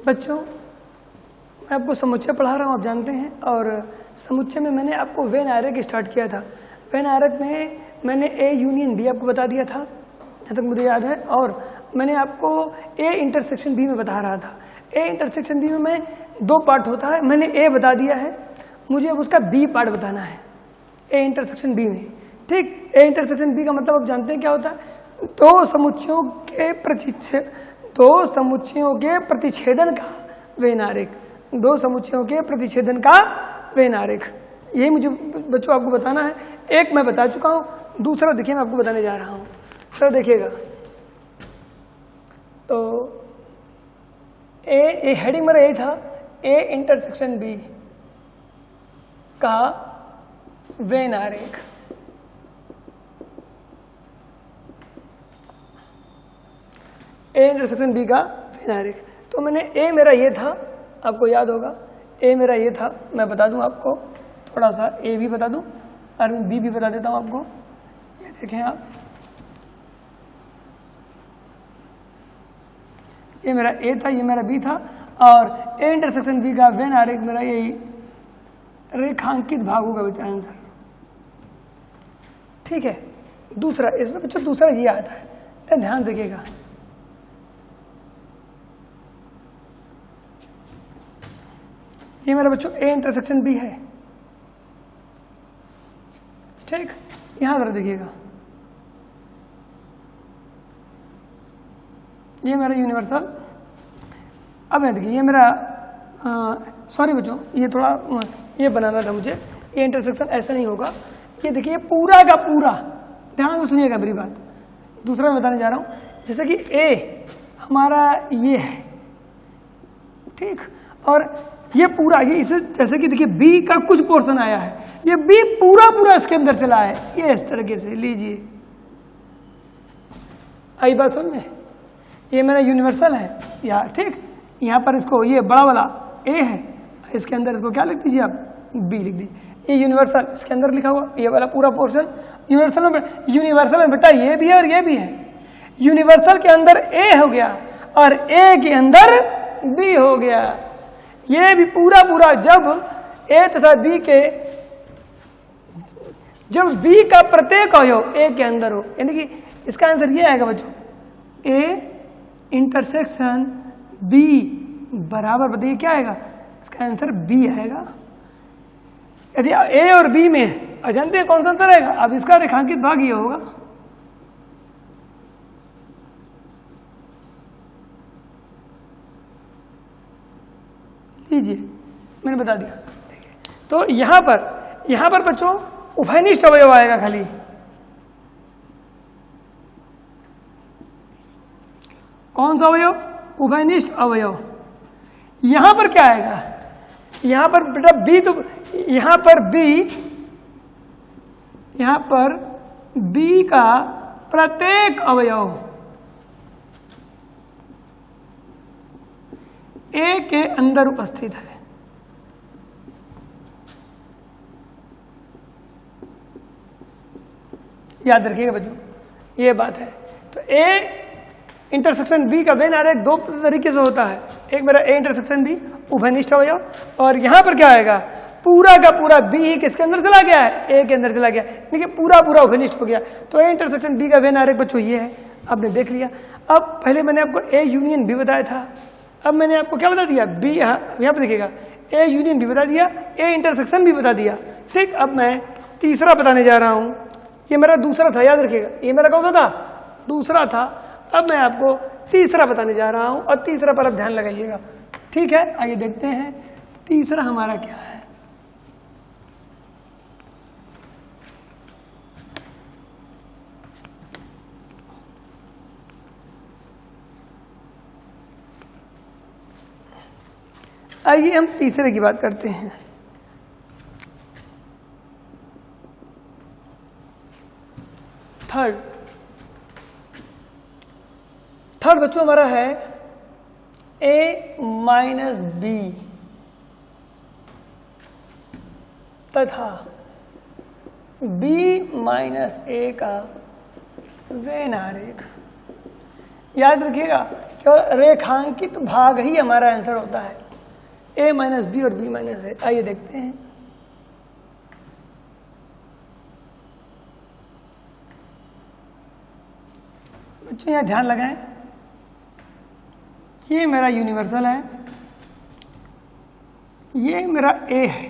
बच्चों, मैं आपको समुच्चय पढ़ा रहा हूँ, आप जानते हैं। और समुच्चय में मैंने आपको वेन आरेख स्टार्ट किया था। वेन आरेख में मैंने ए यूनियन बी आपको बता दिया था, जहाँ तक मुझे याद है। और मैंने आपको ए इंटरसेक्शन बी में बता रहा था। ए इंटरसेक्शन बी में मैं 2 पार्ट होता है, मैंने ए बता दिया है, मुझे अब उसका बी पार्ट बताना है ए इंटरसेक्शन बी में। ठीक, ए इंटरसेक्शन बी का मतलब आप जानते हैं क्या होता है? दो समुच्चयों के प्रतिच्छेदन का वेन आरेख, 2 समुच्चयों के प्रतिच्छेदन का वेन आरेख, यही मुझे बच्चों आपको बताना है। एक मैं बता चुका हूँ, दूसरा देखिए मैं आपको बताने जा रहा हूँ। तो देखिएगा, तो ए हेडिंग मेरा यही था, ए इंटरसेक्शन बी का वेन आरेख। ए इंटरसेक्शन बी का वेन आरेख। तो मैंने ए मेरा ये था, आपको याद होगा, ए मेरा ये था। मैं बता दूं आपको, थोड़ा सा ए भी बता दूं और बी भी बता देता हूं आपको। ये देखें आप, ये मेरा ए था, ये मेरा बी था। और ए इंटरसेक्शन बी का वेन आरेख मेरा यही रेखांकित भाग होगा बेटा, आंसर। ठीक है। दूसरा, इसमें बच्चों दूसरा ये आता है, तो ध्यान देखिएगा। ये मेरा बच्चों ए इंटरसेक्शन बी है। ठीक, यहां जरा देखिएगा, ये मेरा यूनिवर्सल। अब मैं देखिए, ये मेरा सॉरी बच्चों, ये थोड़ा ये बनाना था मुझे। ये इंटरसेक्शन ऐसा नहीं होगा। ये देखिए पूरा का पूरा, ध्यान से सुनिएगा मेरी बात। दूसरा मैं बताने जा रहा हूं, जैसे कि ए हमारा ये है, ठीक, और ये पूरा, ये इसे जैसे कि देखिए बी का कुछ पोर्शन आया है, ये बी पूरा इसके अंदर चला है, ये इस तरीके से लीजिए। आई बात समझ में? ये मेरा यूनिवर्सल है या ठीक, यहाँ पर इसको ये बड़ा वाला ए है, इसके अंदर इसको क्या लिख दीजिए आप, बी लिख दीजिए। ये यूनिवर्सल इसके अंदर लिखा हुआ, ये वाला पूरा पोर्शन यूनिवर्सल में बेटा ये भी है और ये भी है। यूनिवर्सल के अंदर ए हो गया और ए के अंदर बी हो गया। ये भी पूरा जब ए तथा बी के, जब बी का प्रत्येक अवयव ए के अंदर हो, यानी कि इसका आंसर ये आएगा बच्चों, ए इंटरसेक्शन बी बराबर, बताइए क्या आएगा? इसका आंसर बी आएगा। यदि ए और बी में जानते हैं कौन सा अंतर आएगा? अब इसका रेखांकित भाग ये होगा, लीजिए मैंने बता दिया। देखिए, तो यहां पर बच्चों उभयनिष्ठ अवयव आएगा खाली। कौन सा अवयव? उभयनिष्ठ अवयव। यहां पर क्या आएगा? यहां पर बेटा बी, तो यहां पर बी का प्रत्येक अवयव ए के अंदर उपस्थित है। याद रखिएगा बच्चों, ये बात है। तो ए इंटरसेक्शन बी का वेन आरेख 2 तरीके से होता है। एक मेरा ए इंटरसेक्शन बी उभयनिष्ठ अवयव, और यहां पर क्या आएगा? पूरा का पूरा बी किसके अंदर चला गया है? ए के अंदर चला गया, यानी कि पूरा उभयनिष्ठ हो गया। तो ए इंटरसेक्शन बी का वेन आरेख बच्चों ये है, आपने देख लिया। अब पहले मैंने आपको ए यूनियन बी बताया था, अब मैंने आपको क्या बता दिया? बी, यहाँ पर देखिएगा, ए यूनियन बी बता दिया, ए इंटरसेक्शन बी बता दिया। ठीक, अब मैं तीसरा बताने जा रहा हूं। ये मेरा दूसरा था, याद रखिएगा, ये मेरा कौन सा था? दूसरा था। अब मैं आपको तीसरा बताने जा रहा हूं, और तीसरा पर आप ध्यान लगाइएगा। ठीक है, आइए देखते हैं तीसरा हमारा क्या है। आइए हम तीसरे की बात करते हैं। थर्ड बच्चों हमारा है ए माइनस बी तथा बी माइनस ए का वेन आरेख। याद रखिएगा केवल रेखांकित भाग ही हमारा आंसर होता है, a माइनस बी और b माइनस ए। आइए देखते हैं। बच्चों यहाँ ध्यान लगाएं, ये मेरा यूनिवर्सल है, ये मेरा a है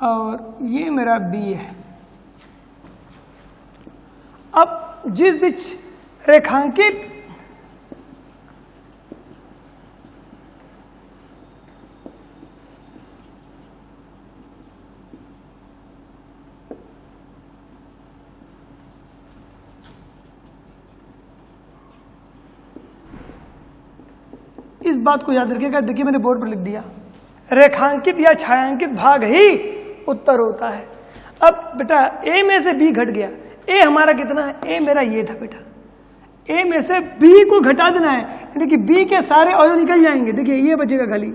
और ये मेरा b है। अब जिस बीच रेखांकित इस बात को याद रखिएगा, देखिए मैंने बोर्ड पर लिख दिया, रेखांकित या छायांकित भाग ही उत्तर होता है। अब बेटा a में से b घट गया, a हमारा कितना है, a मेरा ये था बेटा, a में से b को घटा देना है, यानी कि b के सारे अवयव निकल जाएंगे। देखिए ये बचेगा खाली,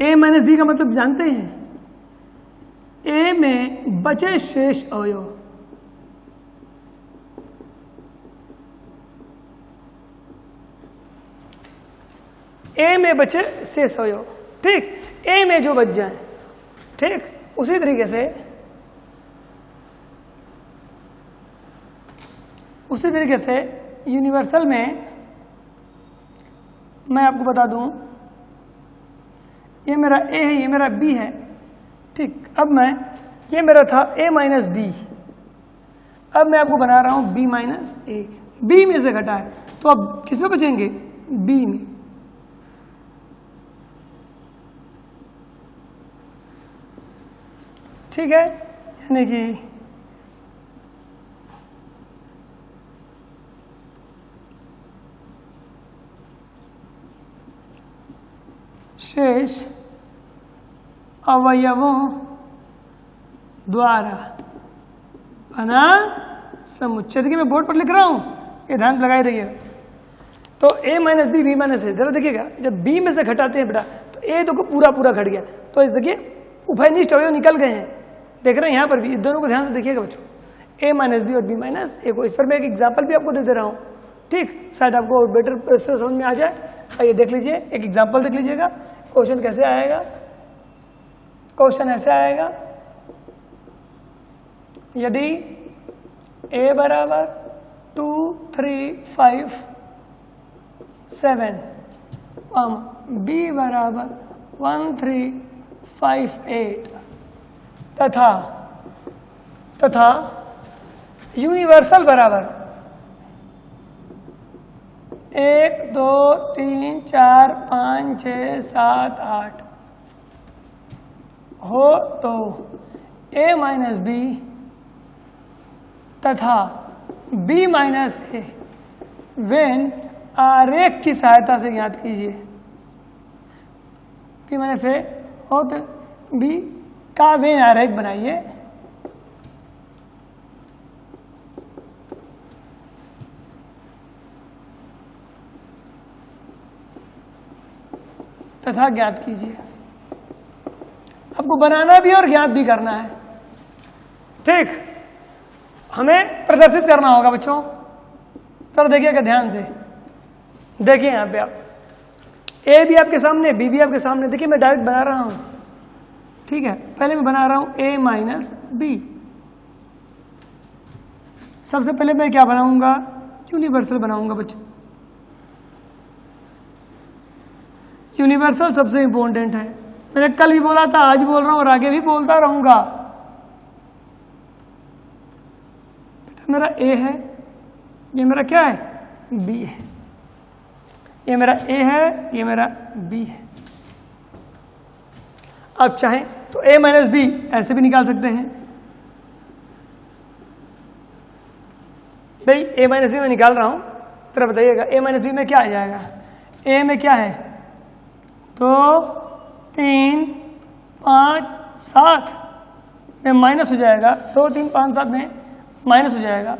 a माइनस बी का मतलब जानते हैं, a में बचे शेष अवयव, a में बचे शेष अवयव, ठीक, a में जो बच जाए, ठीक। उसी तरीके से यूनिवर्सल में मैं आपको बता दूं, ये मेरा a है, ये मेरा b है, ठीक। अब मैं, ये मेरा था a माइनस बी, अब मैं आपको बना रहा हूं b माइनस ए, b में से घटा है, तो अब किस में बचेंगे, b में। ठीक है, यानी कि शेष अवयवों द्वारा बना समुच्चय। देखिए मैं बोर्ड पर लिख रहा हूं, ये ध्यान लगाए रहिएगा। तो a minus B, B minus A, जरा देखिएगा, जब b में से घटाते हैं बेटा तो a देखो पूरा पूरा घट गया, तो इस देखिए उभयनिष्ठ अवयव निकल गए हैं, देख रहे हैं यहाँ पर भी। दोनों को ध्यान से देखिएगा बच्चों, a माइनस बी और b माइनस ए को। इस पर मैं एक एग्जाम्पल भी आपको दे दे रहा हूँ, ठीक, शायद आपको बेटर से समझ में आ जाए। आइए देख लीजिए, एक एग्जाम्पल देख लीजिएगा, क्वेश्चन कैसे आएगा। क्वेश्चन ऐसे आएगा, यदि a बराबर 2, 3, 5, 7, b बराबर 1, 3, 5, 8 तथा यूनिवर्सल बराबर 1, 2, 3, 4, 5, 6, 7, 8 हो, तो a माइनस बी तथा b माइनस ए वेन आरेख की सहायता से ज्ञात कीजिए। b माइनस ए हो तो b का वेन आरेख बनाइए। तथा ज्ञात कीजिए। आपको बनाना भी और ज्ञात भी करना है, ठीक। हमें प्रदर्शित करना होगा बच्चों, तो देखिएगा ध्यान से, देखिए यहाँ पे आप, a भी आपके सामने, b भी आपके सामने। देखिए मैं डायरेक्ट बना रहा हूं, ठीक है। पहले मैं बना रहा हूं a माइनस बी। सबसे पहले मैं क्या बनाऊंगा, यूनिवर्सल बनाऊंगा बच्चों। यूनिवर्सल सबसे इंपॉर्टेंट है, मैंने कल भी बोला था, आज बोल रहा हूं और आगे भी बोलता रहूंगा। मेरा a है, ये मेरा क्या है, b है। ये मेरा a है, ये मेरा b है। आप चाहें तो a माइनस बी ऐसे भी निकाल सकते हैं। भाई a माइनस बी मैं निकाल रहा हूं, जरा बताइएगा a माइनस बी में क्या आ जाएगा। a में क्या है, 2, 3, 5, 7 में माइनस हो जाएगा, 2, 3, 5, 7 में माइनस हो जाएगा।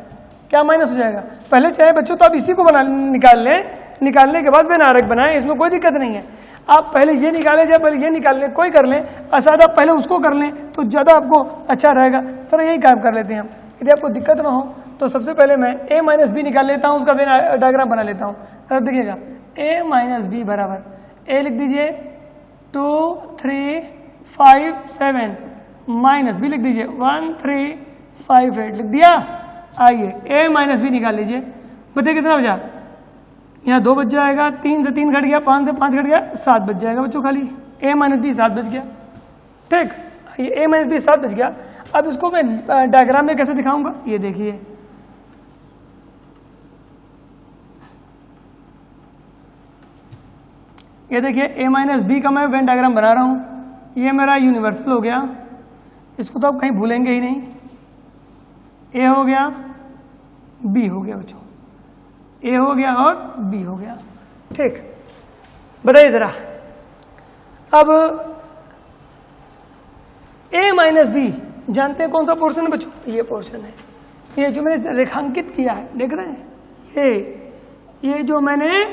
क्या माइनस हो जाएगा, पहले चाहे बच्चों तो आप इसी को निकाल लें, निकालने के बाद वेन आरेख बनाएं, इसमें कोई दिक्कत नहीं है। आप पहले ये निकालें, जब पहले ये निकाल लें, कोई कर लें, असाद आप पहले उसको कर लें तो ज़्यादा आपको अच्छा रहेगा। तो यही काम कर लेते हैं हम। यदि आपको दिक्कत ना हो तो सबसे पहले मैं a माइनस बी निकाल लेता हूँ, उसका वेन डायग्राम बना लेता हूँ। देखिएगा a माइनस बी बराबर a लिख दीजिए 2 3 5 7 माइनस b लिख दीजिए 1 3 5 8 लिख दिया। आइए a माइनस बी निकाल लीजिए, बताइए कितना बचा। यहाँ 2 बच जाएगा, 3 से 3 घट गया, 5 से 5 घट गया, 7 बच जाएगा बच्चों खाली। a माइनस बी 7 बच गया, ठीक। ये a माइनस बी 7 बच गया। अब इसको मैं डायग्राम में कैसे दिखाऊंगा, ये देखिए। ये देखिए a माइनस बी का मैं वेन डायग्राम बना रहा हूँ। ये मेरा यूनिवर्सल हो गया, इसको तो आप कहीं भूलेंगे ही नहीं। a हो गया, b हो गया बच्चों, a हो गया और b हो गया, ठीक। बताइए जरा, अब a माइनस बी जानते हैं कौन सा पोर्शन है बच्चों, ये पोर्शन है। ये जो मैंने रेखांकित किया है, देख रहे हैं, ये जो मैंने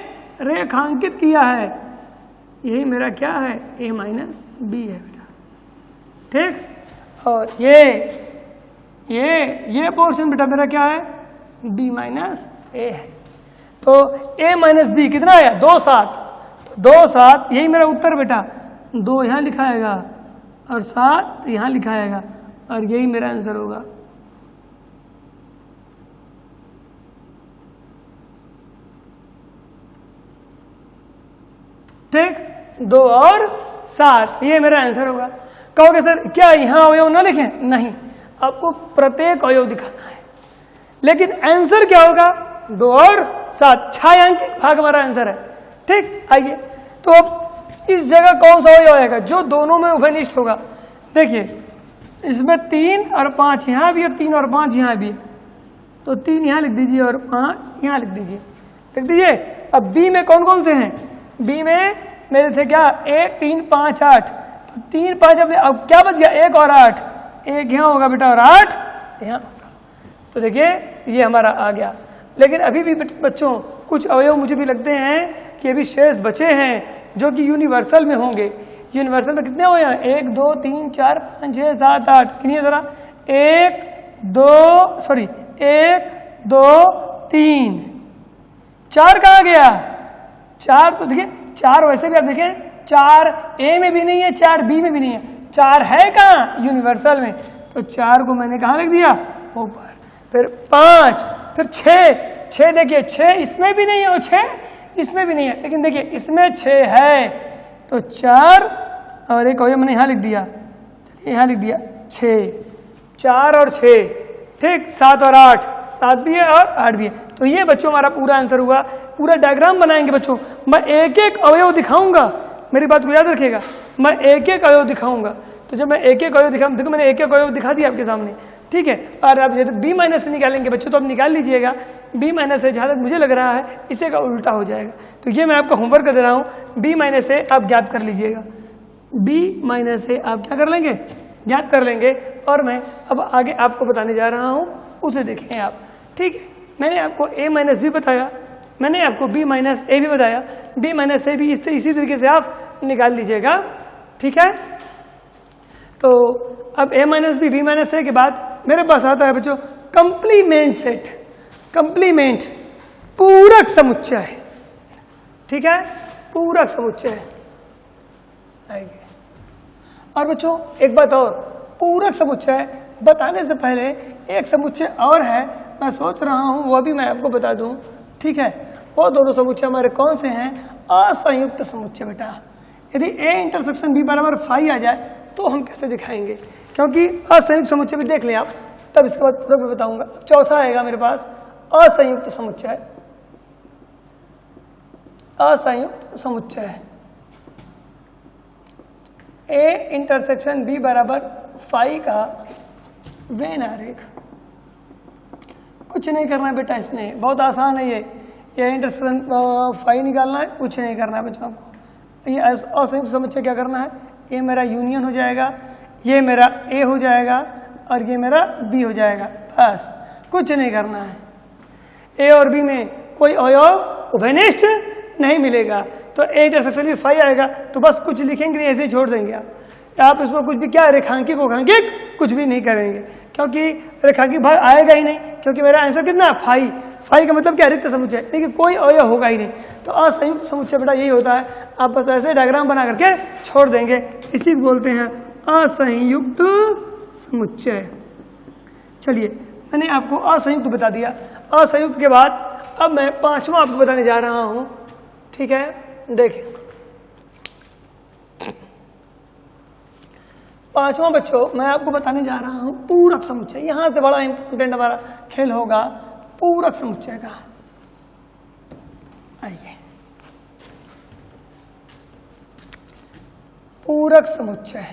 रेखांकित किया है, यही मेरा क्या है, a माइनस बी है बेटा, ठीक। और ये पोर्शन बेटा मेरा क्या है, b माइनस a है। तो a माइनस बी कितना आया, 2 7। तो 2 7 यही मेरा उत्तर बेटा, 2 यहाँ लिखाएगा और 7 यहाँ लिखाएगा, और यही मेरा आंसर होगा। ठीक, 2 और 7 ये मेरा आंसर होगा। कहोगे सर क्या यहाँ अवयव ना लिखें, नहीं, आपको प्रत्येक अवयव दिखाना है, लेकिन आंसर क्या होगा, 2 और 7 छायांकित भाग हमारा आंसर है, ठीक। आइए तो अब इस जगह कौन सा अवयव आएगा जो दोनों में उभयनिष्ठ होगा। देखिए इसमें 3 और 5 यहाँ भी है, 3 और 5 यहाँ भी है, तो 3 यहाँ लिख दीजिए और 5 यहाँ लिख दीजिए, लिख दीजिए। अब बी में कौन कौन से हैं, बी में मेरे थे क्या, 1 3 5 8, तो 3 5 अब क्या बच गया, 1 और 8, 1 यहाँ होगा बेटा और 8 यहाँ होगा। तो देखिए ये हमारा आ गया। लेकिन अभी भी बच्चों कुछ अवयव मुझे भी लगते हैं कि अभी शेष बचे हैं जो कि यूनिवर्सल में होंगे। यूनिवर्सल में कितने हुए हैं, 1 2 3 4 5 6 7 8, गिनिए जरा, 1 2 3 4 कहाँ गया, 4 तो देखिए 4 वैसे भी आप देखें 4 ए में भी नहीं है, 4 बी में भी नहीं है, 4 है कहाँ, यूनिवर्सल में। तो 4 को मैंने कहाँ लिख दिया, ऊपर। फिर 5, फिर 6 देखिए 6 इसमें भी नहीं है और 6 इसमें भी नहीं है, लेकिन देखिए इसमें 6 है, तो 4 और एक अवयव मैंने यहाँ लिख दिया, चलिए यहाँ लिख दिया 6, 4 और 6, ठीक। 7 और 8, 7 भी है और 8 भी है। तो ये बच्चों हमारा पूरा आंसर हुआ। पूरा डायग्राम बनाएंगे बच्चों, मैं एक एक अवयव दिखाऊंगा, मेरी बात को याद रखिएगा, मैं एक एक अवयव दिखाऊंगा। तो जब मैं एक एक अवयव दिखाऊँ, देखो मैंने एक एक अवयव दिखा दिया आपके सामने, ठीक है। और अब यदि बी माइनस से निकालेंगे बच्चों तो आप निकाल लीजिएगा, बी माइनस से जहाँ तक मुझे लग रहा है इसे का उल्टा हो जाएगा। तो ये मैं आपको होमवर्क कर दे रहा हूँ, बी माइनस से आप ज्ञात कर लीजिएगा, बी माइनस से आप क्या कर लेंगे, ज्ञात कर लेंगे। और मैं अब आगे आपको बताने जा रहा हूँ, उसे देखें आप, ठीक है। मैंने आपको a माइनस बी बताया, मैंने आपको b माइनस ए भी बताया, b माइनस ए भी इसी तरीके से आप निकाल लीजिएगा, ठीक है। तो अब a माइनस बी, b माइनस ए के बाद मेरे पास आता है बच्चों कंप्लीमेंट सेट, कंप्लीमेंट पूरक समुच्चय, ठीक है, पूरक समुच्चय आएंगे। और बच्चों एक बात और, पूरक समुच्चय बताने से पहले एक समुच्चय और है, मैं सोच रहा हूँ वो भी मैं आपको बता दूं, ठीक है। वो दोनों समुच्चय हमारे कौन से हैं, असंयुक्त समुच्चय बेटा। यदि a इंटरसेक्शन b बराबर फाई आ जाए तो हम कैसे दिखाएंगे, क्योंकि असंयुक्त समुच्चय भी देख लें आप, तब इसके बाद पूरक भी बताऊंगा। चौथा आएगा मेरे पास असंयुक्त समुच्चय, असंयुक्त समुच्चय a इंटरसेक्शन b बराबर फाई का वेन आरेख। कुछ नहीं करना है बेटा, इसमें बहुत आसान है ये इंटरसेक्शन फाई निकालना है, कुछ नहीं करना है बच्चों आपको। ये असंयुक्त समुच्चय क्या करना है, ये मेरा यूनियन हो जाएगा, ये मेरा ए हो जाएगा और ये मेरा बी हो जाएगा, बस कुछ नहीं करना है। ए और बी में कोई अवयव उभयनिष्ठ नहीं मिलेगा, तो ए इंटरसेक्शन भी 5 आएगा। तो बस कुछ लिखेंगे नहीं, ऐसे ही छोड़ देंगे आप इसमें कुछ भी क्या रेखांकित उखांकित कुछ भी नहीं करेंगे, क्योंकि रेखांकित भाग आएगा ही नहीं, क्योंकि मेरा आंसर कितना 5। 5 का मतलब क्या, रिक्त समुच्चय, यानी कि कोई अवयव होगा ही नहीं। तो असंयुक्त समुच्चय बेटा यही होता है, आप बस ऐसे डायग्राम बना करके छोड़ देंगे, इसी को बोलते हैं असंयुक्त समुच्चय। चलिए मैंने आपको असंयुक्त बता दिया। असंयुक्त के बाद अब मैं 5वां आपको बताने जा रहा हूं, ठीक है। देखिए 5वां बच्चों मैं आपको बताने जा रहा हूं पूरक समुच्चय। यहां से बड़ा इंपॉर्टेंट हमारा खेल होगा पूरक समुच्चय का। आइए, पूरक समुच्चय,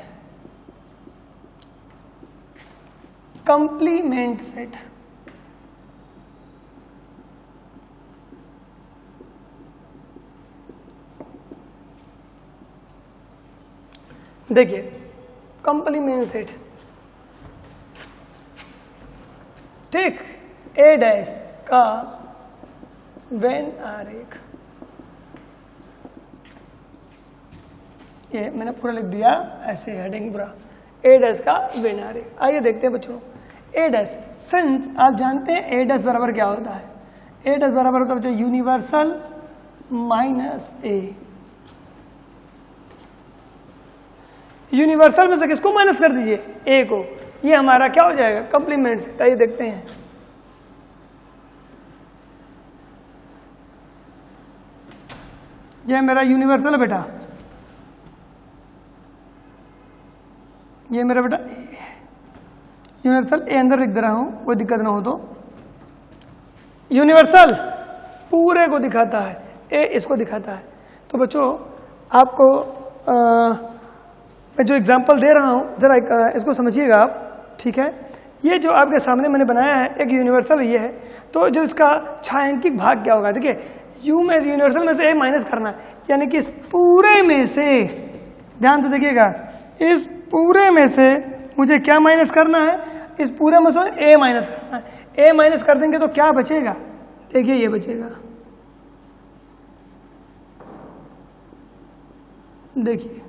कंप्लीमेंट सेट। देखिए कंप्लीमेंट सेट, ठीक, ए डैश का वेन आरेख, ये मैंने पूरा लिख दिया ऐसे हेडिंग पूरा, ए डैश का वेन आरेख। आइए देखते हैं बच्चों ए डैश, सिंस आप जानते हैं ए डैश बराबर क्या होता है। ए डैश बराबर होता है बच्चों यूनिवर्सल माइनस ए। यूनिवर्सल में से किसको माइनस कर दीजिए, ए को, ये हमारा क्या हो जाएगा कंप्लीमेंट सेट। आइए देखते हैं, ये मेरा यूनिवर्सल है बेटा, ये मेरा बेटा यूनिवर्सल ए अंदर लिख दे रहा हूं, कोई दिक्कत ना हो तो। यूनिवर्सल पूरे को दिखाता है, ए इसको दिखाता है। तो बच्चों आपको मैं जो एग्जांपल दे रहा हूं जरा इसको समझिएगा आप, ठीक है। ये जो आपके सामने मैंने बनाया है एक यूनिवर्सल ये है, तो जो इसका छायांकित भाग क्या होगा, देखिए यू में यूनिवर्सल में से ए माइनस करना है, यानी कि इस पूरे में से, ध्यान से देखिएगा, इस पूरे में से मुझे क्या माइनस करना है, इस पूरे में से ए माइनस करना है। ए माइनस कर देंगे तो क्या बचेगा, देखिए ये बचेगा, देखिए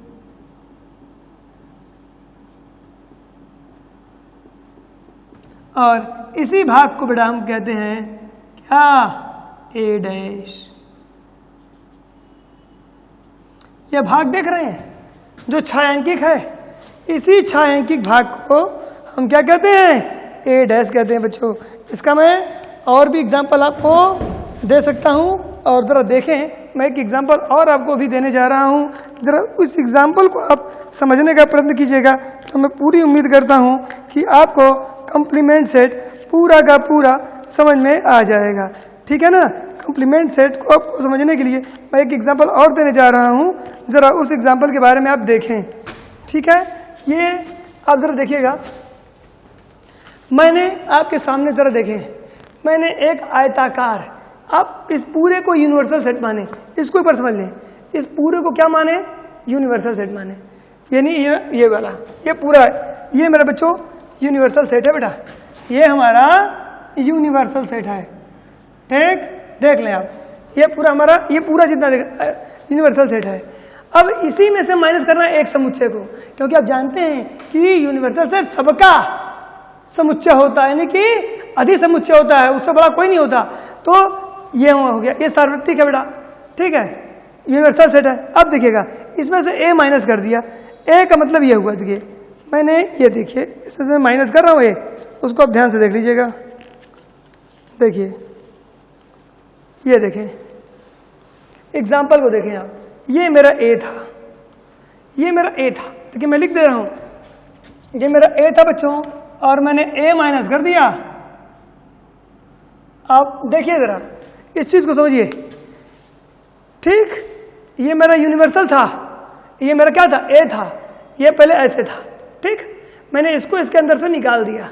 और इसी भाग को बेटा हम कहते हैं क्या, ए डैश। यह भाग देख रहे हैं जो छायांकित है, इसी छायांकित भाग को हम क्या कहते हैं, ए डैश कहते हैं बच्चों। इसका मैं और भी एग्जांपल आपको दे सकता हूं, और जरा देखें मैं एक एग्जांपल और आपको भी देने जा रहा हूं, जरा उस एग्जांपल को आप समझने का प्रयत्न कीजिएगा। तो मैं पूरी उम्मीद करता हूं कि आपको कंप्लीमेंट सेट पूरा का पूरा समझ में आ जाएगा, ठीक है ना। कंप्लीमेंट सेट को आपको समझने के लिए मैं एक एग्जांपल और देने जा रहा हूं, जरा उस एग्जांपल के बारे में आप देखें, ठीक है। ये आप जरा देखिएगा, मैंने आपके सामने जरा देखें, मैंने एक आयताकार, आप इस पूरे को यूनिवर्सल सेट माने, इसको एक बार समझ लें, इस पूरे को क्या माने, यूनिवर्सल सेट माने, यानी ये वाला, ये पूरा है, ये मेरे बच्चों यूनिवर्सल सेट है बेटा, ये हमारा यूनिवर्सल सेट है, ठीक, देख लें आप, ये पूरा हमारा, ये पूरा जितना यूनिवर्सल सेट है। अब इसी में से माइनस करना है एक समुच्चय को, क्योंकि आप जानते हैं कि यूनिवर्सल सेट सबका समुच्चय होता है, यानी कि अधिसमुच्चय होता है, उससे बड़ा कोई नहीं होता। तो ये हो गया, ये सार्वत्रिक है बेटा, ठीक है, यूनिवर्सल सेट है। अब देखिएगा इसमें से ए माइनस कर दिया, ए का मतलब ये हुआ, देखिए मैंने ये, देखिए इसमें से माइनस कर रहा हूँ ए, उसको आप ध्यान से देख लीजिएगा, देखिए ये देखें, एग्जाम्पल को देखें आप, ये मेरा ए था, ये मेरा ए था, देखिए मैं लिख दे रहा हूँ, ये मेरा ए था बच्चों, और मैंने ए माइनस कर दिया। आप देखिए जरा इस चीज को समझिए, ठीक, ये मेरा यूनिवर्सल था, ये मेरा क्या था, ए था, ये पहले ऐसे था, ठीक, मैंने इसको इसके अंदर से निकाल दिया,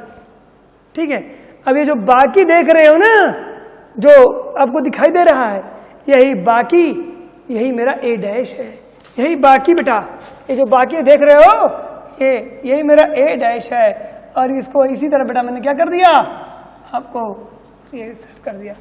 ठीक है। अब ये जो बाकी देख रहे हो ना, जो आपको दिखाई दे रहा है, यही बाकी, यही मेरा ए डैश है, यही बाकी बेटा, ये जो बाकी देख रहे हो, ये यही मेरा ए डैश है। और इसको इसी तरह बेटा मैंने क्या कर दिया, आपको ये सेट कर दिया।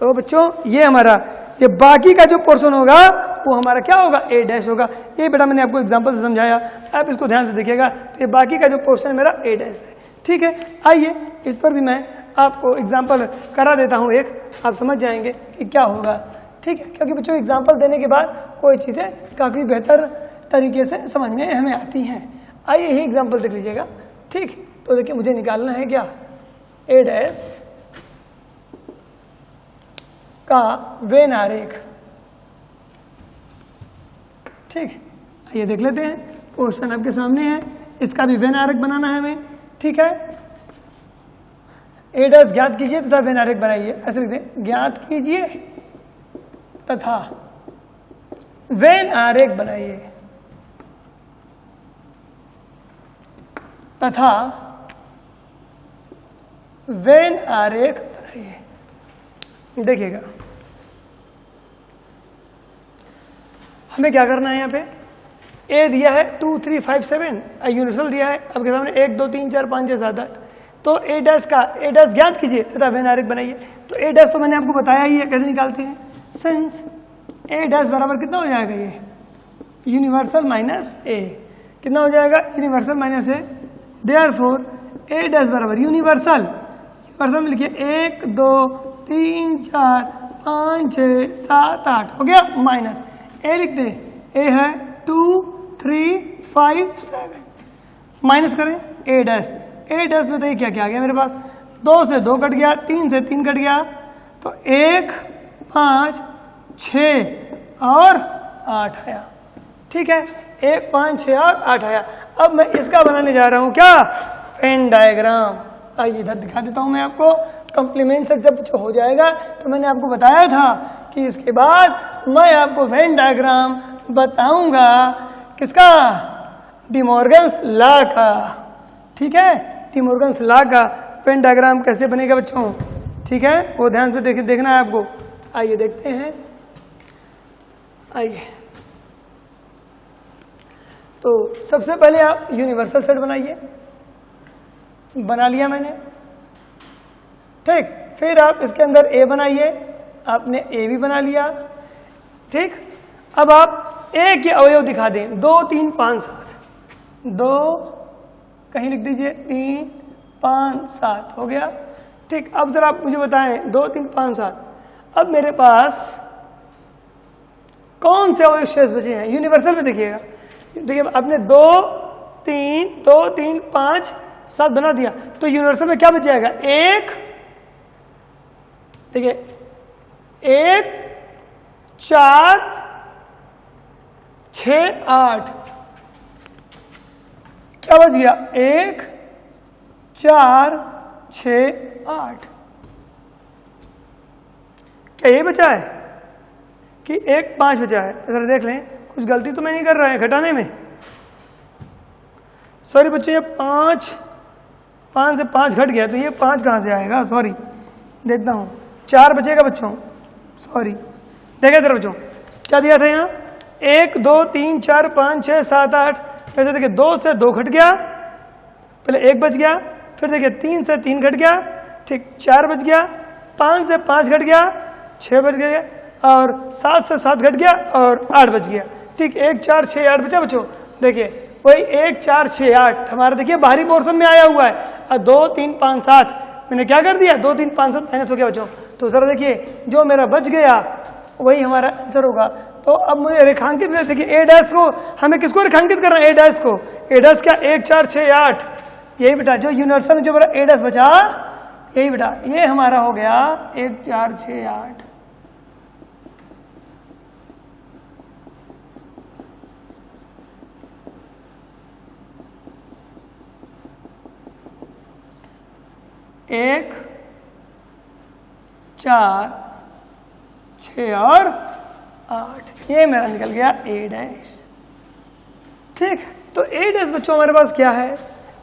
तो बच्चों ये हमारा ये बाकी का जो पोर्शन होगा वो हमारा क्या होगा, ए डैश होगा। ये बेटा मैंने आपको एग्जांपल से समझाया, आप इसको ध्यान से देखिएगा। तो ये बाकी का जो पोर्शन मेरा ए डैश है, ठीक है। आइए इस पर भी मैं आपको एग्जाम्पल करा देता हूँ एक, आप समझ जाएंगे कि क्या होगा, ठीक है। क्योंकि बच्चों एग्जाम्पल देने के बाद कोई चीज़ें काफ़ी बेहतर तरीके से समझ में हमें आती हैं। आइए यही एग्जाम्पल देख लीजिएगा, ठीक। तो देखिए मुझे निकालना है क्या, ए डैश का वेन आरेख, ठीक। आइए देख लेते हैं, क्वेश्चन आपके सामने है, इसका भी वेन आरेख बनाना है हमें, ठीक है। ए डैश ज्ञात कीजिए तथा वेन आरेख बनाइए, ऐसे लिखते हैं, ज्ञात कीजिए तथा वेन आरेख बनाइए, तथा वेन आरेख बनाइए। देखिएगा हमें क्या करना है, यहाँ पे ए दिया है 2 3 5 7, यूनिवर्सल दिया है आपके सामने 1 2 3 4 5 6 7 8। तो ए डैश का ए डैश ज्ञात कीजिए तथा वेन आरेख बनाइए। तो ए डैश तो मैंने आपको बताया ही है कैसे निकालते हैं, सिंस ए डैश बराबर कितना हो जाएगा, ये यूनिवर्सल माइनस ए, कितना हो जाएगा, यूनिवर्सल माइनस ए। देयरफॉर ए डैश बराबर यूनिवर्सल, यूनिवर्सल में लिखिए 1 2 3 4 5 6 7 8 हो गया, माइनस ए लिखते हैं, ए है 2 3 5 7, माइनस करें ए डैश, ए डैश में तो क्या क्या आ गया मेरे पास, 2 से 2 कट गया, 3 से 3 कट गया, तो 1 5 6 और 8 आया, ठीक है। 1 5 6 और 8 आया। अब मैं इसका बनाने जा रहा हूं क्या, वेन डायग्राम। आइए इधर दिखा देता हूं मैं आपको, कंप्लीमेंट सेट जब हो जाएगा तो मैंने आपको बताया था कि इसके बाद मैं आपको वेन डायग्राम बताऊंगा, किसका, डिमॉर्गन्स लॉ का, ठीक है। डिमॉर्गन्स लॉ का वेन डायग्राम कैसे बनेगा बच्चों, ठीक है, वो ध्यान से देखना है आपको। आइए देखते हैं, आइए तो सबसे पहले आप यूनिवर्सल सेट बनाइए, बना लिया मैंने, ठीक। फिर आप इसके अंदर ए बनाइए, आपने ए भी बना लिया, ठीक। अब आप ए के अवयव दिखा दें, 2 3 5 7, 2 कहीं लिख दीजिए, 3 5 7 हो गया, ठीक। अब जरा आप मुझे बताएं 2 3 5 7, अब मेरे पास कौन से अवयव शेष बचे हैं यूनिवर्सल में, देखिएगा, देखिए आपने 2 3 5 7 बना दिया, तो यूनिवर्सल में क्या बच जाएगा, 1, देखिए 1 4 6 8, क्या बच गया, 1 4 6 8, क्या ये बचा है कि 1 5 बचा है, जरा देख लें, कुछ गलती तो मैं नहीं कर रहा है घटाने में, सॉरी बच्चों, ये 5 से 5 घट गया, तो ये 5 कहाँ से आएगा, सॉरी देखता हूँ, 4 बचेगा बच्चों, सॉरी देखिए जरा बच्चों क्या दिया था यहाँ, 1 2 3 4 5 6 7 8, फिर देखिए 2 से 2 घट गया, पहले 1 बच गया, फिर देखिए 3 से 3 घट गया, ठीक, 4 बच गया, 5 से 5 घट गया, 6 बच गया, और 7 से 7 घट गया और 8 बच गया, ठीक। 1 4 6 8 बचा बच्चों, देखिए वही 1 4 6 8 हमारा देखिए बाहरी पोर्शन में आया हुआ है, और 2 3 5 7 मैंने क्या कर दिया, 2 3 5 7 माइनस हो गया बच्चों। तो जरा देखिए जो मेरा बच गया वही हमारा आंसर होगा। तो अब मुझे रेखांकित, देखिए ए डैश को हमें किसको रेखांकित करना है, ए डैश को, ए डैश क्या 1 4 6 8, यही बेटा जो यूनिवर्सल में जो मेरा ए डैश बचा, यही बेटा ये हमारा हो गया 1 4 6 8। एक 4 6 और 8, ये मेरा निकल गया ए डैश, ठीक। तो ए डैश बच्चों हमारे पास क्या है,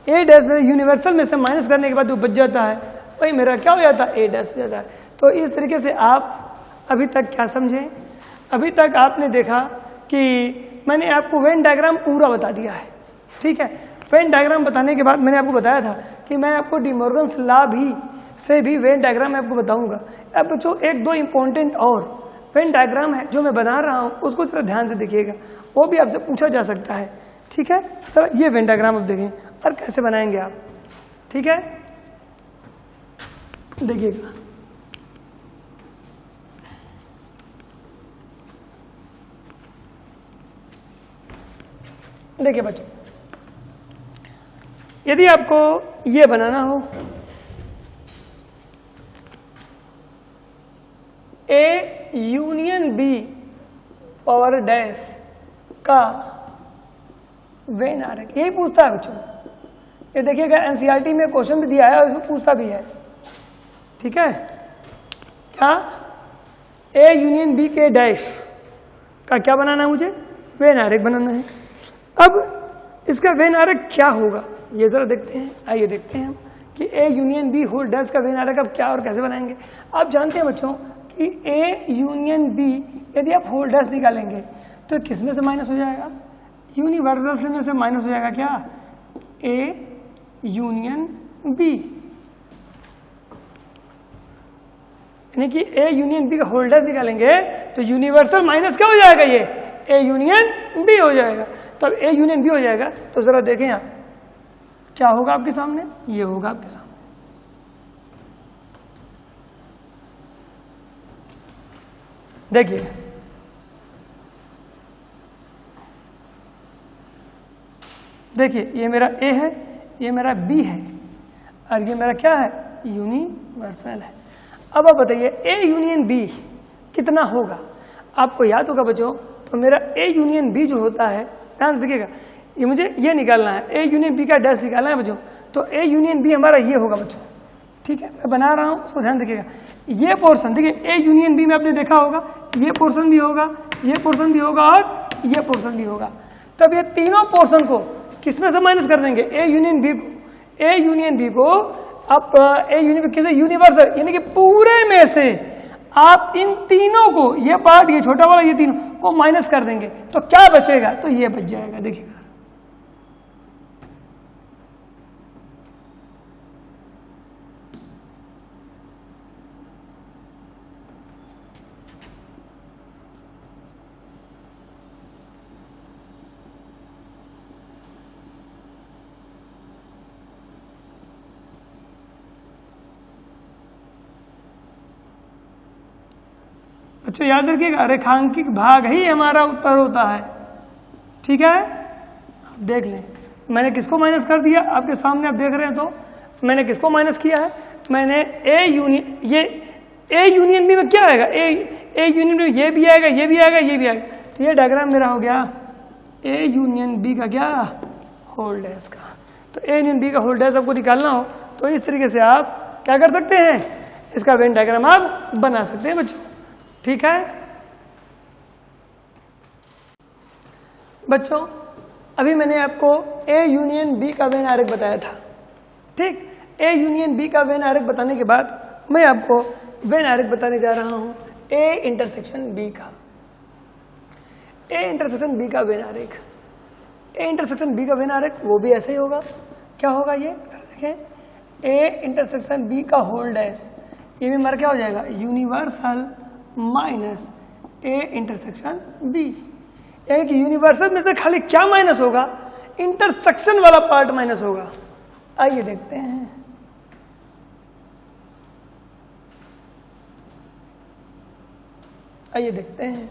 ए डैश में यूनिवर्सल में से माइनस करने के बाद जो बच जाता है वही मेरा क्या हो जाता है, ए डैश हो जाता है। तो इस तरीके से आप अभी तक क्या समझे, अभी तक आपने देखा कि मैंने आपको वेन डायग्राम पूरा बता दिया है, ठीक है। वेन डायग्राम बताने के बाद मैंने आपको बताया था कि मैं आपको डिमॉर्गन्स लॉ से भी वेन डायग्राम मैं आपको बताऊंगा। अब बच्चों 1 2 इंपॉर्टेंट और वेन डायग्राम है जो मैं बना रहा हूँ उसको जरा ध्यान से देखिएगा, वो भी आपसे पूछा जा सकता है। ठीक है, जरा ये वेन डायग्राम आप देखें और कैसे बनाएंगे आप। ठीक है, देखिएगा देखिए बच्चों, यदि आपको ये बनाना हो A union B power dash का वेन आरेख, यही पूछता है बच्चों। ये देखिएगा एनसीईआरटी में क्वेश्चन भी दिया है और इसमें पूछता भी है। ठीक है, क्या ए यूनियन बी के डैश का क्या बनाना है मुझे, वेन आरेख बनाना है। अब इसका वेन आरेख क्या होगा ये जरा देखते हैं। आइए देखते हैं हम कि A union B whole dash का वेन आरेख अब क्या और कैसे बनाएंगे। आप जानते हैं बच्चों कि ए यूनियन बी यदि आप होल डैश निकालेंगे तो किस में से माइनस हो जाएगा, यूनिवर्सल में से माइनस हो जाएगा क्या, ए यूनियन बी, यानी कि ए यूनियन बी का होल डैश निकालेंगे तो यूनिवर्सल माइनस क्या हो जाएगा, ये ए यूनियन बी हो जाएगा। तो अब ए यूनियन बी हो जाएगा तो जरा देखें आप क्या होगा आपके सामने, ये होगा आपके सामने। देखिए देखिए ये मेरा ए है, ये मेरा बी है और ये मेरा क्या है, यूनिवर्सल है। अब आप बताइए ए यूनियन बी कितना होगा। आपको याद होगा बच्चों, तो मेरा ए यूनियन बी जो होता है, ध्यान से देखिएगा, ये मुझे ये निकालना है, ए यूनियन बी का डैश निकालना है बच्चों। तो ए यूनियन बी हमारा ये होगा बच्चों। ठीक है, मैं बना रहा हूँ, उसको ध्यान देखिएगा। ये पोर्शन देखिए ए यूनियन बी में आपने देखा होगा, ये पोर्शन भी होगा, ये पोर्शन भी होगा और ये पोर्शन भी होगा। तब ये तीनों पोर्शन को किसमें से माइनस कर देंगे, ए यूनियन बी को। ए यूनियन बी को आप ए यूनियन बी यूनिवर्सल यानी कि पूरे में से आप इन तीनों को, ये पार्ट, ये छोटा वाला, ये तीनों को माइनस कर देंगे तो क्या बचेगा, तो ये बच जाएगा। देखिएगा बच्चों, याद रखिएगा रेखांकित भाग ही हमारा उत्तर होता है। ठीक है, आप देख लें मैंने किसको माइनस कर दिया, आपके सामने आप देख रहे हैं। तो मैंने किसको माइनस किया है, मैंने ए यूनियन, ये ए यूनियन बी में क्या आएगा, ए यूनियन बी ये भी आएगा, ये भी आएगा, ये भी आएगा। तो ये डायग्राम मेरा हो गया ए यूनियन बी का क्या, होल डैश का। तो ए यूनियन बी का होल डैश आपको निकालना हो तो इस तरीके से आप क्या कर सकते हैं, इसका वेन डायग्राम आप बना सकते हैं बच्चों। ठीक है बच्चों, अभी मैंने आपको ए यूनियन बी का वेन आरेख बताया था। ठीक, ए यूनियन बी का वेन आरेख बताने के बाद मैं आपको वेन आरेख बताने जा रहा हूं ए इंटरसेक्शन बी का। ए इंटरसेक्शन बी का वेन आरेख, ए इंटरसेक्शन बी का वेन आरेख वो भी ऐसे ही होगा। क्या होगा ये देखें, ए इंटरसेक्शन बी का होल डैश, ये भी हमारा क्या हो जाएगा, universal minus A intersection B. यानी कि यूनिवर्सल में से खाली क्या माइनस होगा, इंटरसेक्शन वाला पार्ट माइनस होगा। आइए देखते हैं। आइए देखते हैं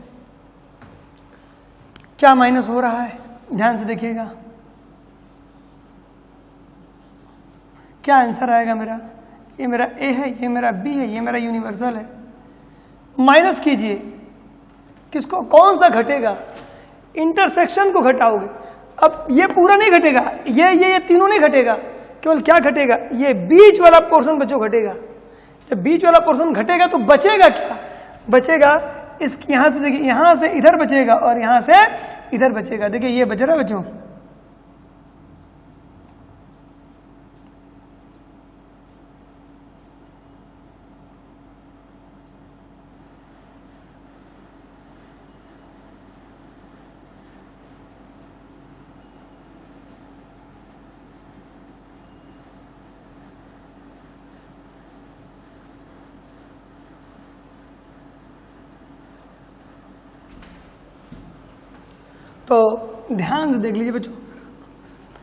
क्या माइनस हो रहा है, ध्यान से देखिएगा। क्या आंसर आएगा मेरा, ये मेरा ए है, ये मेरा बी है, ये मेरा यूनिवर्सल है। माइनस कीजिए किसको, कौन सा घटेगा, इंटरसेक्शन को घटाओगे। अब ये पूरा नहीं घटेगा, ये तीनों नहीं घटेगा, केवल क्या घटेगा, ये बीच वाला पोर्शन बच्चों घटेगा। जब बीच वाला पोर्शन घटेगा तो बचेगा क्या, बचेगा इस, यहां से देखिए, यहां से इधर बचेगा और यहां से इधर बचेगा। देखिए ये बच रहा है बच्चों। तो ध्यान से देख लीजिए बच्चों,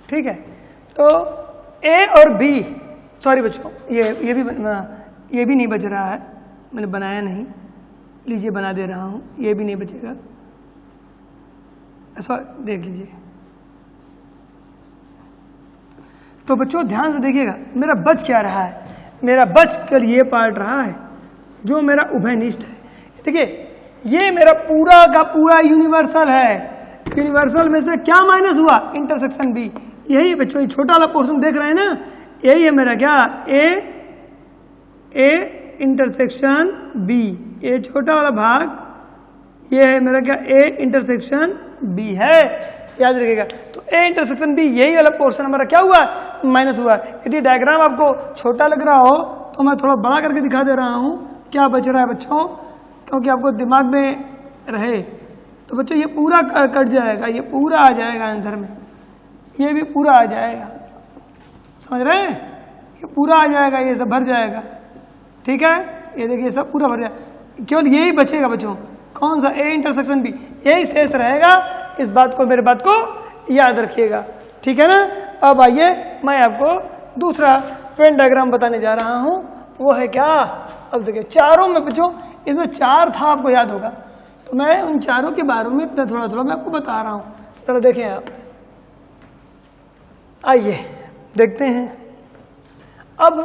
ठीक है। तो ए और बी, सॉरी बच्चों, ये भी नहीं बच रहा है, मैंने बनाया नहीं, लीजिए बना दे रहा हूँ, ये भी नहीं बचेगा, ऐसा देख लीजिए। तो बच्चों ध्यान से देखिएगा, मेरा बच क्या रहा है, मेरा बच कर ये पार्ट रहा है जो मेरा उभयनिष्ठ है। देखिए ये मेरा पूरा का पूरा यूनिवर्सल है, यूनिवर्सल में से क्या माइनस हुआ, इंटरसेक्शन बी। यही बच्चों ये छोटा वाला पोर्शन देख रहे हैं ना, यही है मेरा क्या, ए इंटरसेक्शन बी, ये छोटा वाला भाग ये है मेरा क्या, ए इंटरसेक्शन बी है, याद रखिएगा। तो ए इंटरसेक्शन बी यही वाला पोर्शन हमारा क्या हुआ, माइनस हुआ। यदि डायग्राम आपको छोटा लग रहा हो तो मैं थोड़ा बड़ा करके दिखा दे रहा हूँ क्या बच रहा है बच्चों, क्योंकि आपको दिमाग में रहे। तो बच्चों ये पूरा कट जाएगा, ये पूरा आ जाएगा आंसर में, ये भी पूरा आ जाएगा, समझ रहे हैं, ये पूरा आ जाएगा, ये सब भर जाएगा, ठीक है। ये देखिए सब पूरा भर जाएगा, केवल यही बचेगा बच्चों, कौन सा, ए इंटरसेक्शन बी, यही शेष रहेगा। इस बात को, मेरे बात को याद रखिएगा, ठीक है ना। अब आइए मैं आपको दूसरा वेन डायग्राम बताने जा रहा हूं, वो है क्या, अब देखिए चारों में बच्चों, इसमें 4 था आपको याद होगा, तो मैं उन चारों के बारे में थोड़ा थोड़ा मैं आपको बता रहा हूं, जरा देखें आप। आइए देखते हैं। अब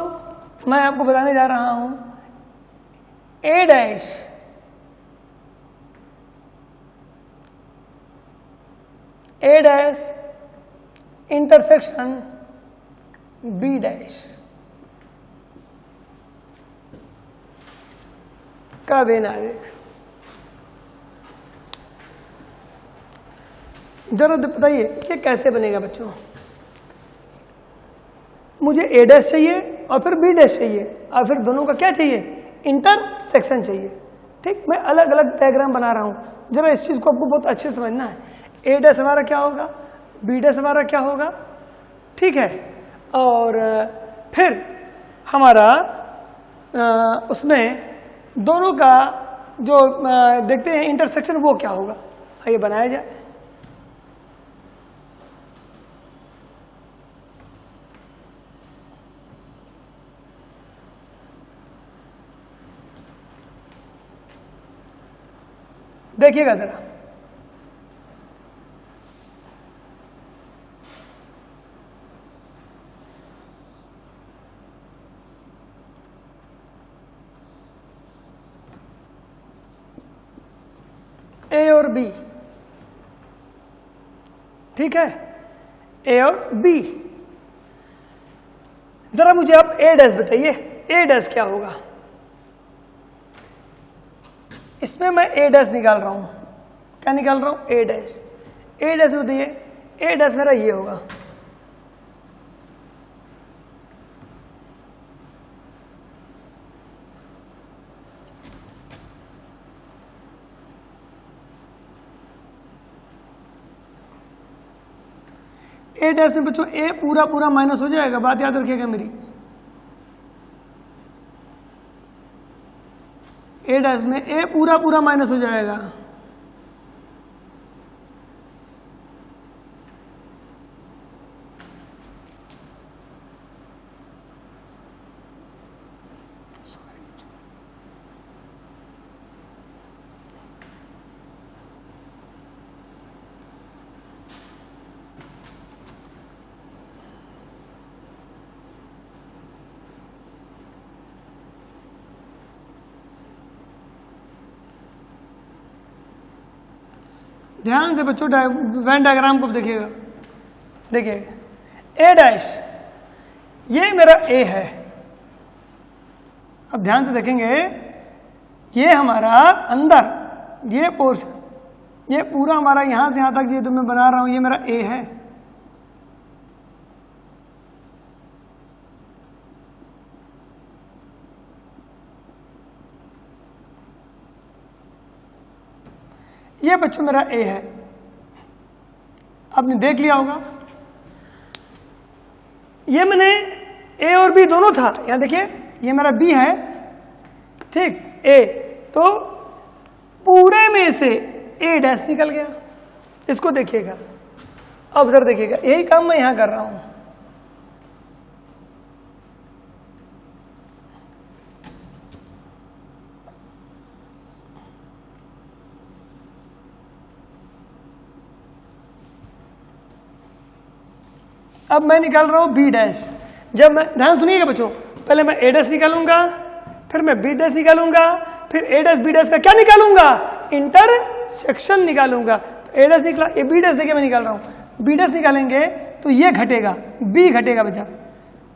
मैं आपको बताने जा रहा हूं ए डैश इंटरसेक्शन बी डैश का वेन आरेख। जरा बताइए कि कैसे बनेगा बच्चों। मुझे ए डैश चाहिए और फिर बी डैश चाहिए और फिर दोनों का क्या चाहिए, इंटरसेक्शन चाहिए, ठीक। मैं अलग अलग डायग्राम बना रहा हूं, जरा इस चीज को आपको बहुत अच्छे से समझना है। ए डैश हमारा क्या होगा, बी डैश हमारा क्या होगा, ठीक है। और फिर हमारा उसमें दोनों का जो देखते हैं इंटरसेक्शन वो क्या होगा, आइए बनाया जाए। देखिएगा जरा, ए और बी, ठीक है, ए और बी। जरा मुझे आप ए डैश बताइए, ए डैश क्या होगा। इसमें मैं ए डैश निकाल रहा हूं, क्या निकाल रहा हूं, ए डैश। ए डैश बताइए, ए डैश मेरा ये होगा, ए डैश में बच्चों ए पूरा पूरा माइनस हो जाएगा, बात याद रखिएगा मेरी। ए डैश में ए पूरा पूरा माइनस हो जाएगा, ध्यान से बच्चों वेन डायग्राम को देखिएगा। देखिए ए डैश ये मेरा ए है, अब ध्यान से देखेंगे, ये हमारा अंदर ये पोर्शन, ये पूरा हमारा यहां से यहां तक ये तो मैं बना रहा हूं, ये मेरा ए है। ये बच्चों मेरा ए है, आपने देख लिया होगा। ये मैंने ए और बी दोनों था, यहां देखिए ये मेरा बी है, ठीक, ए, तो पूरे में से ए डैश निकल गया, इसको देखिएगा, ऑब्जर्व देखिएगा, यही काम मैं यहां कर रहा हूं। अब मैं निकाल रहा हूं बी डैश। जब मैं, ध्यान सुनिएगा बच्चों, पहले मैं ए डैश निकालूंगा, फिर मैं बी डैश निकालूंगा, फिर ए डैश बी डैश का क्या निकालूंगा, इंटरसेक्शन निकालूंगा। तो ए डैश निकला, ए बी डैश देखिए मैं निकाल रहा हूं, बी डैश निकालेंगे तो ये घटेगा, बी घटेगा बच्चा,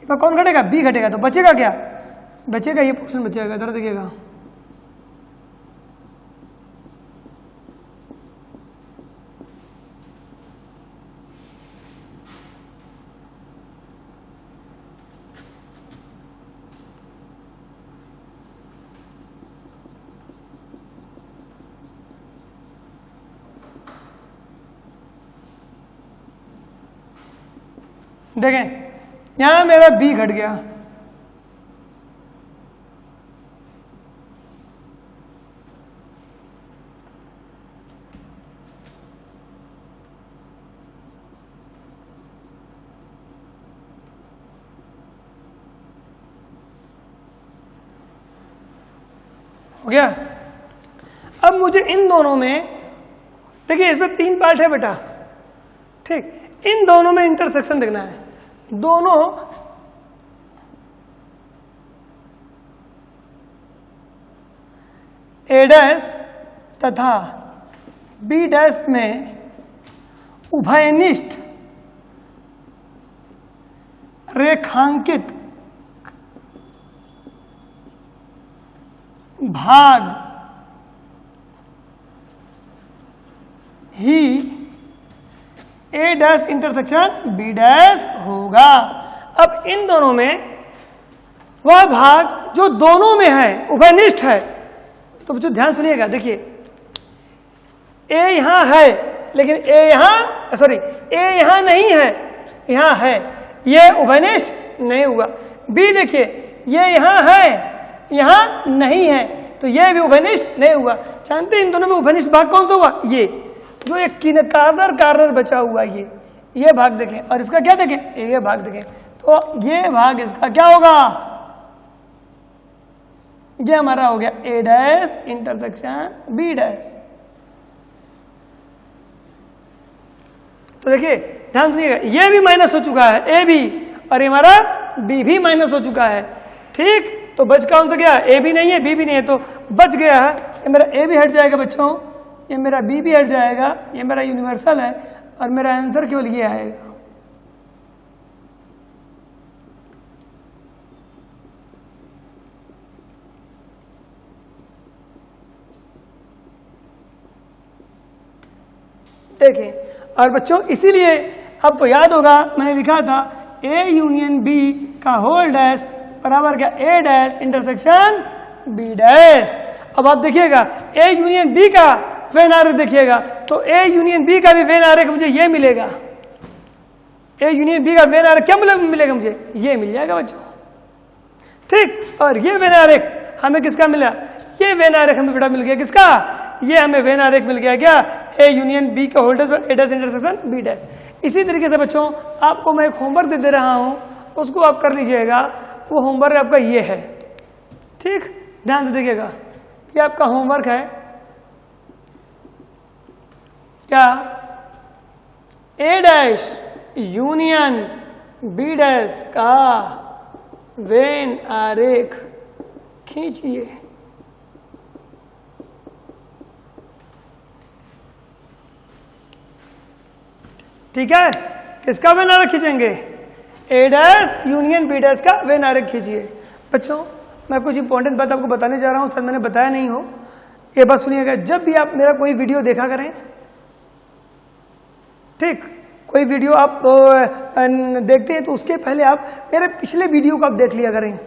इसमें कौन घटेगा, बी घटेगा। तो बचेगा क्या, बचेगा ये पोर्शन बचेगा, इधर देखिएगा, देखें यहां मेरा बी घट गया, हो गया। अब मुझे इन दोनों में, देखिए इसमें 3 पार्ट है बेटा, ठीक, इन दोनों में इंटरसेक्शन देखना है। दोनों ए डैश तथा बी डैश में उभयनिष्ठ रेखांकित भाग ही ए डैश इंटरसेक्शन बी डैश होगा। अब इन दोनों में वह भाग जो दोनों में है, उभयनिष्ठ है, तो बच्चों ध्यान सुनिएगा, देखिए ए यहां है लेकिन ए यहां, सॉरी ए यहां नहीं है, यहां है, ये उभयनिष्ठ नहीं हुआ। बी देखिए ये यहां है, यहां नहीं है, तो ये भी उभयनिष्ठ नहीं हुआ। जानते हैं इन दोनों में उभयनिष्ठ भाग कौन सा हुआ, ये जो एक कार्नर बचा हुआ, ये भाग देखें, और इसका क्या देखें, ये भाग देखें, तो ये भाग इसका क्या होगा, ये हमारा हो गया ए डैश इंटरसेक्शन बी डैश। तो देखिए ध्यान सुनिएगा, ये भी माइनस हो चुका है, ए भी, और ये हमारा बी भी माइनस हो चुका है, ठीक। तो बच कौन सा गया, ए भी नहीं है, बी भी नहीं है, तो बच गया है, ये मेरा ए भी हट जाएगा बच्चों, ये मेरा बी भी हट जाएगा, ये मेरा यूनिवर्सल है, और मेरा आंसर केवल ये आएगा। देखिए, और बच्चों इसीलिए आपको याद होगा मैंने लिखा था ए यूनियन बी का होल डैश बराबर क्या, ए डैश इंटरसेक्शन बी डैश। अब आप देखिएगा ए यूनियन बी का वेन आरेख देखिएगा, तो ए यूनियन बी का भी वेन आरेख मुझे ये मिलेगा, ए यूनियन बी का वेन आरेख क्या मिलेगा मुझे, ये मिल जाएगा बच्चों, ठीक। और ये वेन आरेख हमें किसका मिला, ये वेन आरेख हमें बेटा मिल गया, किसका, ये हमें वेन आरेख मिल गया, क्या, ए यूनियन बी का होल डैश ए डैश इंटरसेक्शन बी डैश। इसी तरीके से बच्चों आपको मैं एक होमवर्क दे रहा हूं, उसको आप कर लीजिएगा, वो होमवर्क आपका ये है, ठीक। ध्यान से देखिएगा, ये आपका होमवर्क है, क्या, ए डैश यूनियन बी डैश का वेन आरेख खींचिए। ठीक है, किसका वेन आरेख खींचेंगे, ए डैश यूनियन बी डैश का वेन आरेख खींचिए। बच्चों मैं कुछ इंपॉर्टेंट बात आपको बताने जा रहा हूं, शायद मैंने बताया नहीं हो, ये बात सुनिएगा। जब भी आप मेरा कोई वीडियो देखा करें, ठीक, कोई वीडियो आप देखते हैं तो उसके पहले आप मेरे पिछले वीडियो को आप देख लिया करें।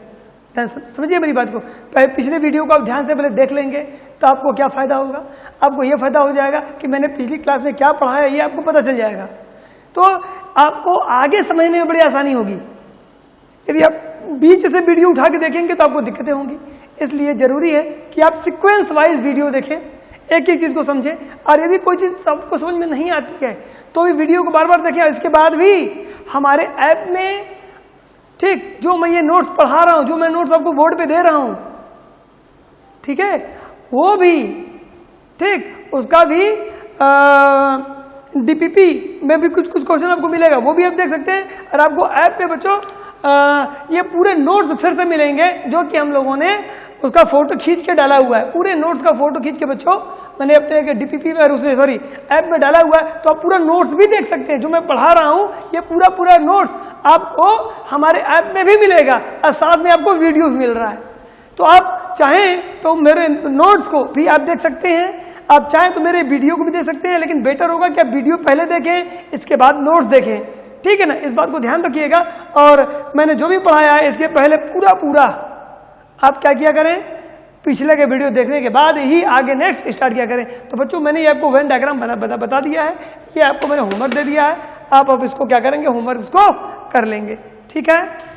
समझिए मेरी बात को, पिछले वीडियो को आप ध्यान से पहले देख लेंगे तो आपको क्या फायदा होगा, आपको यह फायदा हो जाएगा कि मैंने पिछली क्लास में क्या पढ़ाया ये आपको पता चल जाएगा, तो आपको आगे समझने में बड़ी आसानी होगी। यदि आप बीच से वीडियो उठा के देखेंगे तो आपको दिक्कतें होंगी, इसलिए जरूरी है कि आप सीक्वेंस वाइज वीडियो देखें। एक एक चीज को समझें। और यदि कोई चीज सबको समझ में नहीं आती है तो भी वीडियो को बार बार देखें। इसके बाद भी हमारे ऐप में, ठीक, जो मैं ये नोट्स पढ़ा रहा हूं, जो मैं नोट्स आपको बोर्ड पे दे रहा हूं, ठीक है, वो भी, ठीक, उसका भी डीपीपी में भी कुछ क्वेश्चन आपको मिलेगा, वो भी आप देख सकते हैं। और आपको ऐप पे बच्चों ये पूरे नोट्स फिर से मिलेंगे जो कि हम लोगों ने उसका फोटो खींच के डाला हुआ है। पूरे नोट्स का फोटो खींच के बच्चों मैंने अपने डीपीपी में, उसमें सॉरी ऐप में डाला हुआ है, तो आप पूरा नोट्स भी देख सकते हैं। जो मैं पढ़ा रहा हूं ये पूरा नोट्स आपको हमारे ऐप में भी मिलेगा और साथ में आपको वीडियो भी मिल रहा है। तो आप चाहें तो मेरे नोट्स को भी आप देख सकते हैं, आप चाहें तो मेरे वीडियो को भी देख सकते हैं, लेकिन बेटर होगा कि आप वीडियो पहले देखें, इसके बाद नोट्स देखें, ठीक है ना। इस बात को ध्यान रखिएगा। और मैंने जो भी पढ़ाया है इसके पहले पूरा आप क्या किया करें, पिछले के वीडियो देखने के बाद ही आगे नेक्स्ट स्टार्ट किया करें। तो बच्चों मैंने ये आपको वेन डायग्राम बता दिया है, ये आपको मैंने होमवर्क दे दिया है, आप इसको क्या करेंगे, होमवर्क इसको कर लेंगे, ठीक है।